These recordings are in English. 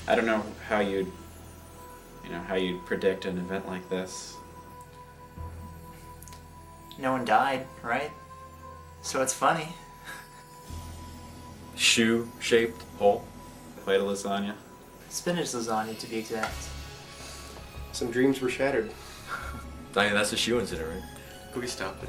I don't know how you'd, how you'd predict an event like this. No one died, right? So it's funny. Shoe-shaped hole. Plate of lasagna. Spinach lasagna, to be exact. Some dreams were shattered. That's a shoe incident, right? Could we stop it?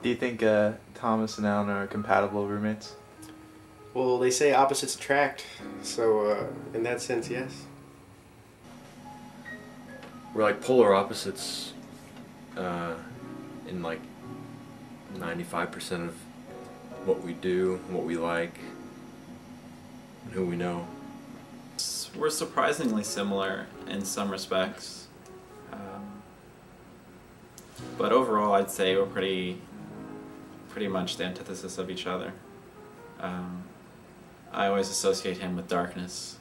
Do you think Thomas and Alan are compatible roommates? Well, they say opposites attract, so in that sense, yes. We're like polar opposites in like 95% of what we do, what we like, and who we know. We're surprisingly similar in some respects. But overall, I'd say we're pretty much the antithesis of each other. I always associate him with darkness,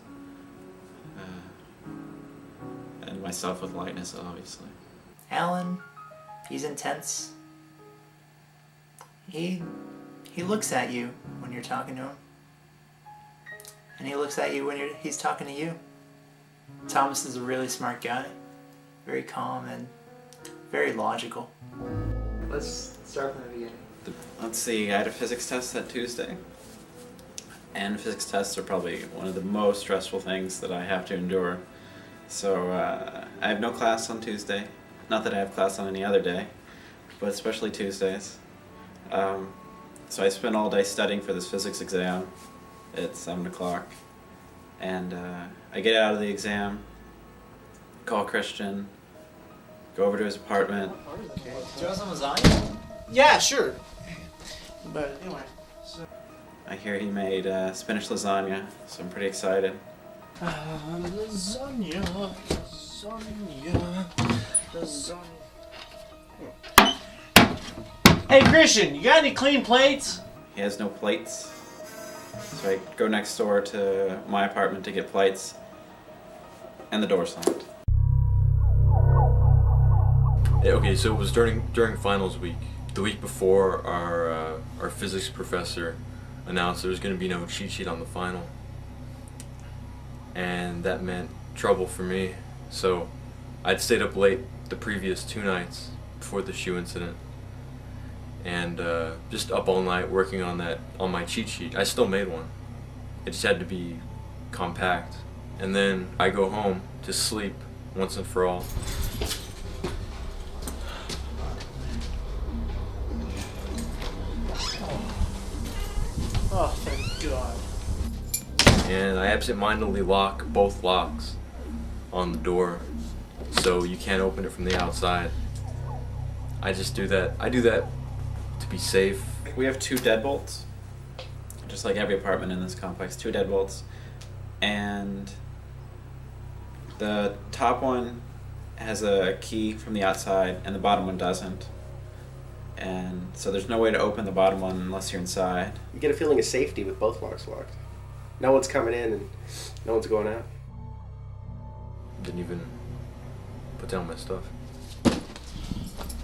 and myself with lightness, obviously. Alan, he's intense. He looks at you when you're talking to him. And he looks at you when he's talking to you. Thomas is a really smart guy. Very calm and very logical. Let's start from the beginning. Let's see, I had a physics test that Tuesday. And physics tests are probably one of the most stressful things that I have to endure. So I have no class on Tuesday. Not that I have class on any other day, but especially Tuesdays. So I spent all day studying for this physics exam at 7 o'clock. And I get out of the exam, call Christian, go over to his apartment. Do you want some lasagna? Yeah, sure. But anyway. I hear he made spinach lasagna, so I'm pretty excited. Lasagna. Hey Christian, you got any clean plates? He has no plates, so I go next door to my apartment to get plates, and the door's locked. Yeah, okay, so it was during finals week. The week before, our physics professor announced there was going to be no cheat sheet on the final, and that meant trouble for me. So I'd stayed up late the previous 2 nights before the shoe incident, and just up all night working on my cheat sheet. I still made one. It just had to be compact. And then I go home to sleep once and for all. Oh, thank God. And I absentmindedly lock both locks on the door, so you can't open it from the outside. I just do that. I do that to be safe. We have 2 deadbolts, just like every apartment in this complex, 2 deadbolts, and the top one has a key from the outside and the bottom one doesn't. And so there's no way to open the bottom one unless you're inside. You get a feeling of safety with both locks locked. No one's coming in and no one's going out. Didn't even put down my stuff.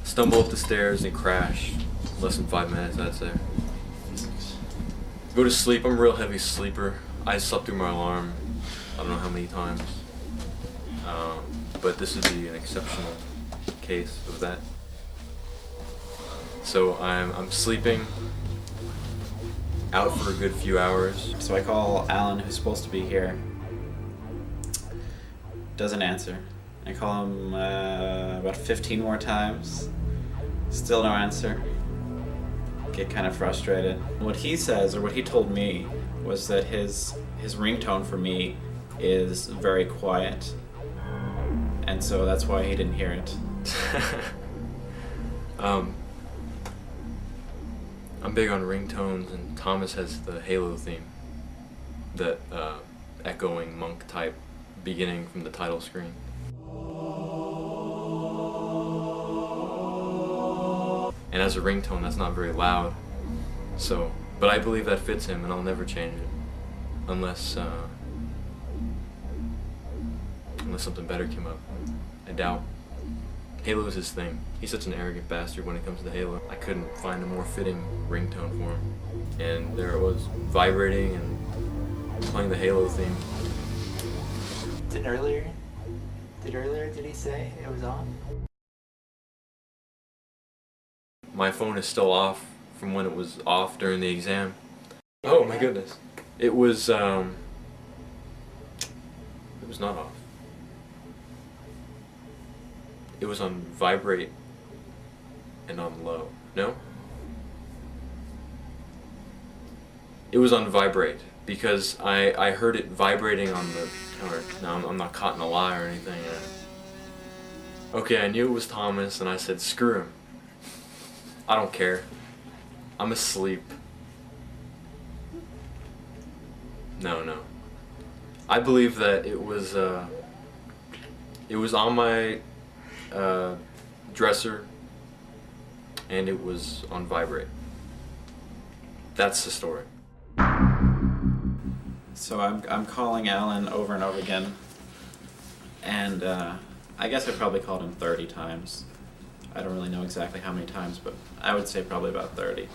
Stumble up the stairs and crash. Less than 5 minutes, I'd say. Go to sleep. I'm a real heavy sleeper. I slept through my alarm I don't know how many times. But this would be an exceptional case of that. So I'm sleeping out for a good few hours. So I call Alan, who's supposed to be here. Doesn't answer. I call him about 15 more times. Still no answer. Get kind of frustrated. What he says, or what he told me, was that his ringtone for me is very quiet. And so that's why he didn't hear it. I'm big on ringtones, and Thomas has the Halo theme, that echoing monk type beginning from the title screen. And as a ringtone, that's not very loud. So, but I believe that fits him, and I'll never change it, unless unless something better came up. I doubt. Halo is his thing. He's such an arrogant bastard when it comes to Halo. I couldn't find a more fitting ringtone for him. And there it was, vibrating and playing the Halo theme. Did he say it was on? My phone is still off from when it was off during the exam. Oh my goodness. It was not off. It was on vibrate and on low. No? It was on vibrate because I heard it vibrating on the, or no, I'm not caught in a lie or anything. Okay, I knew it was Thomas and I said, screw him. I don't care. I'm asleep. No. I believe that it was on my dresser and it was on vibrate. That's the story. So I'm calling Alan over and over again, and I guess I probably called him 30 times. I don't really know exactly how many times, but I would say probably about 30.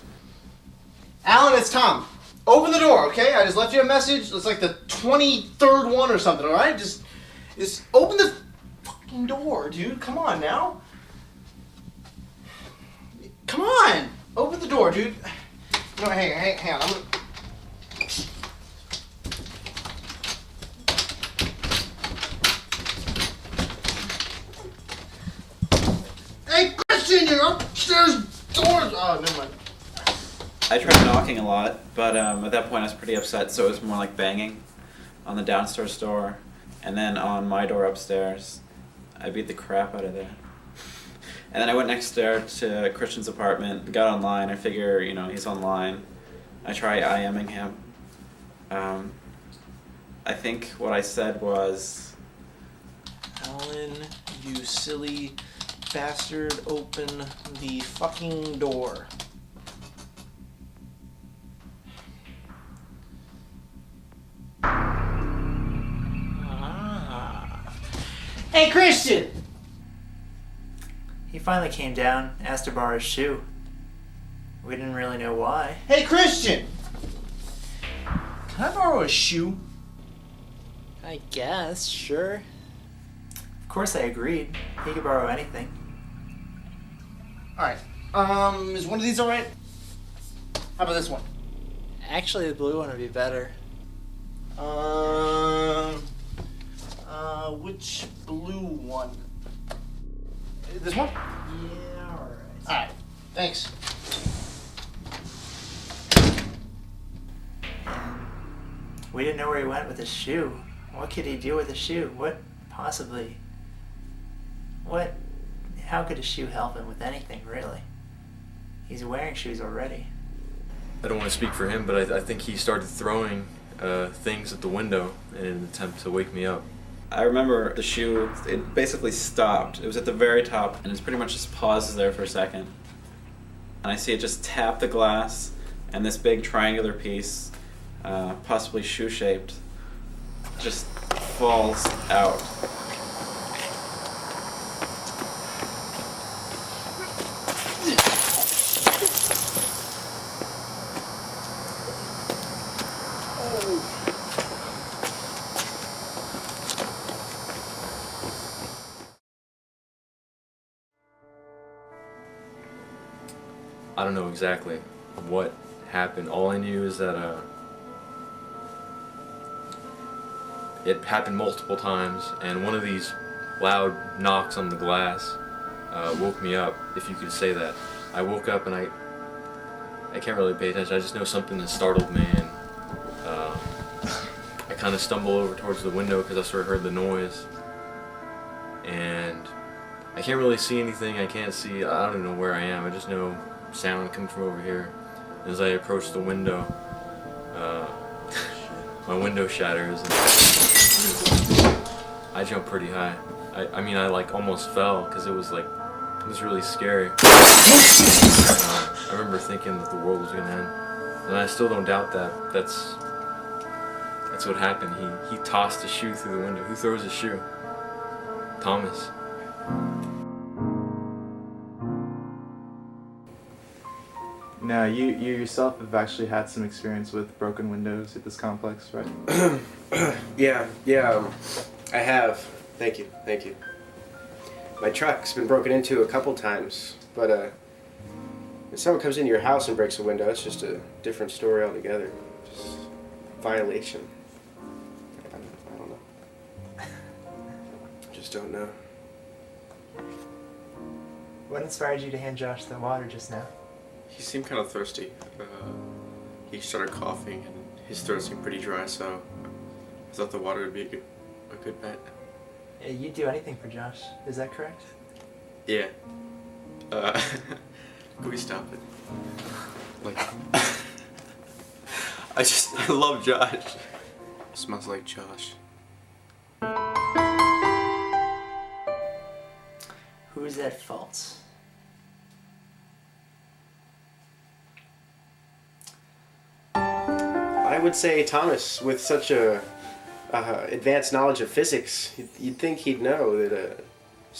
Alan, it's Tom. Open the door, okay? I just left you a message. It's like the 23rd one or something, alright? Just open the fucking door, dude. Come on now. Come on! Open the door, dude. No, hang on. I'm gonna... Hey, Christian, you're upstairs doors. Oh, never mind. I tried knocking a lot, but at that point I was pretty upset, so it was more like banging on the downstairs door, and then on my door upstairs. I beat the crap out of that. And then I went next door to Christian's apartment, got online. I figure, he's online. I try IMing him. I think what I said was, Alan, you silly bastard, open the fucking door. Hey, Christian! He finally came down, asked to borrow his shoe. We didn't really know why. Hey, Christian! Can I borrow a shoe? I guess, sure. Of course I agreed. He could borrow anything. Alright. Is one of these alright? How about this one? Actually, the blue one would be better. Which blue one? This one? Yeah, alright. Alright. Thanks. We didn't know where he went with his shoe. What could he do with a shoe? How could a shoe help him with anything, really? He's wearing shoes already. I don't want to speak for him, but I think he started throwing things at the window in an attempt to wake me up. I remember the shoe, it basically stopped. It was at the very top, and it pretty much just pauses there for a second. And I see it just tap the glass, and this big triangular piece, possibly shoe-shaped, just falls out. I don't know exactly what happened. All I knew is that it happened multiple times, and one of these loud knocks on the glass woke me up, if you could say that. I woke up and I can't really pay attention. I just know something that startled me, and I kind of stumble over towards the window because I sort of heard the noise, and I can't really see anything. I can't see. I don't even know where I am. I just know sound coming from over here. As I approach the window, my window shatters, and I jump pretty high. I mean, I like almost fell because it was really scary. I remember thinking that the world was gonna end, and I still don't doubt that. That's what happened. He tossed a shoe through the window. Who throws a shoe? Thomas. Now, you yourself have actually had some experience with broken windows at this complex, right? Yeah, I have. Thank you. My truck's been broken into a couple times, but if someone comes into your house and breaks a window, it's just a different story altogether. Just violation. I don't know. Just don't know. What inspired you to hand Josh the water just now? He seemed kind of thirsty. He started coughing and his throat seemed pretty dry, so I thought the water would be a good bet. Yeah, you'd do anything for Josh. Is that correct? Yeah. Can we stop it? Like, I love Josh. Smells like Josh. Who's at fault? I would say Thomas, with such a advanced knowledge of physics, you'd think he'd know that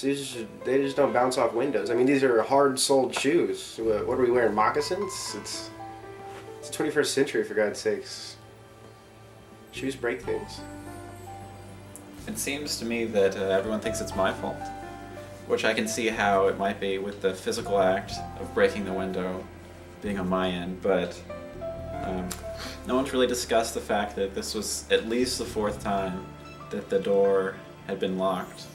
they just don't bounce off windows. I mean, these are hard-soled shoes. What are we wearing, moccasins? It's 21st century, for God's sakes. Shoes break things. It seems to me that everyone thinks it's my fault, which I can see how it might be with the physical act of breaking the window being on my end, but no one's really discussed the fact that this was at least the fourth time that the door had been locked.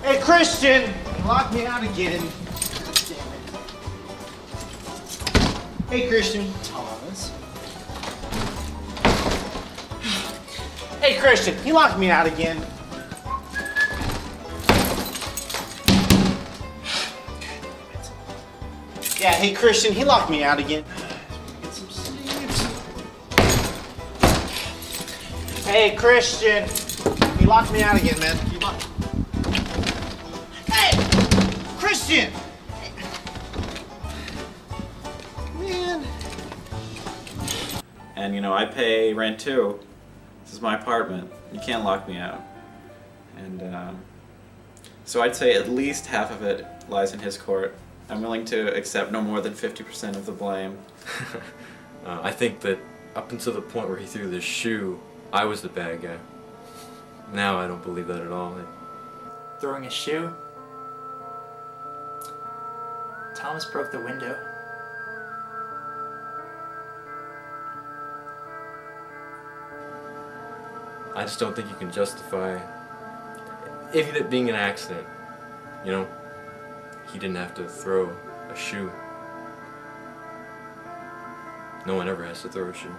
Hey, Christian! You locked me out again. Hey, Christian. Thomas. Hey, Christian, he locked me out again. Yeah, hey, Christian, he locked me out again. Get some sleep. Hey, Christian, he locked me out again, man. Hey, Christian! Man. And you know, I pay rent too. This is my apartment. You can't lock me out. And so I'd say at least half of it lies in his court. I'm willing to accept no more than 50% of the blame. I think that up until the point where he threw the shoe, I was the bad guy. Now I don't believe that at all. Throwing a shoe? Thomas broke the window. I just don't think you can justify even it being an accident. You know, he didn't have to throw a shoe. No one ever has to throw a shoe.